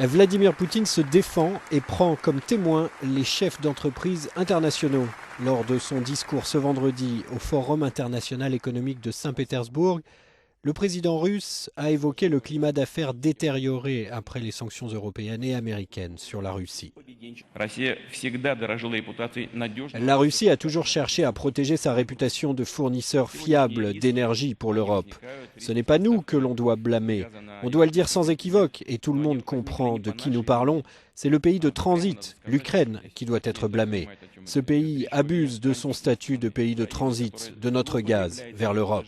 Vladimir Poutine se défend et prend comme témoins les chefs d'entreprise internationaux. Lors de son discours ce vendredi au Forum international économique de Saint-Pétersbourg, le président russe a évoqué le climat d'affaires détérioré après les sanctions européennes et américaines sur la Russie. La Russie a toujours cherché à protéger sa réputation de fournisseur fiable d'énergie pour l'Europe. Ce n'est pas nous que l'on doit blâmer. On doit le dire sans équivoque, et tout le monde comprend de qui nous parlons. C'est le pays de transit, l'Ukraine, qui doit être blâmé. Ce pays abuse de son statut de pays de transit de notre gaz vers l'Europe.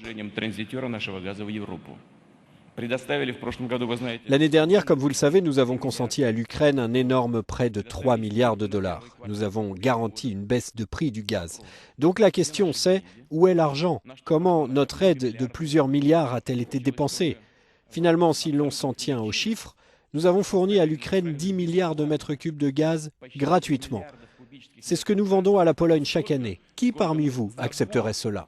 L'année dernière, comme vous le savez, nous avons consenti à l'Ukraine un énorme prêt de 3 milliards de dollars. Nous avons garanti une baisse de prix du gaz. Donc la question c'est, où est l'argent? Comment notre aide de plusieurs milliards a-t-elle été dépensée? Finalement, si l'on s'en tient aux chiffres, nous avons fourni à l'Ukraine 10 milliards de mètres cubes de gaz gratuitement. C'est ce que nous vendons à la Pologne chaque année. Qui parmi vous accepterait cela?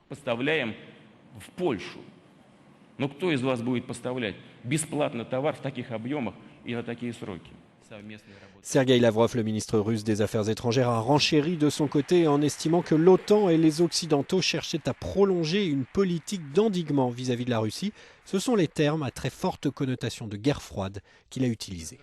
Sergueï Lavrov, le ministre russe des Affaires étrangères, a renchéri de son côté en estimant que l'OTAN et les Occidentaux cherchaient à prolonger une politique d'endiguement vis-à-vis de la Russie. Ce sont les termes à très forte connotation de guerre froide qu'il a utilisés.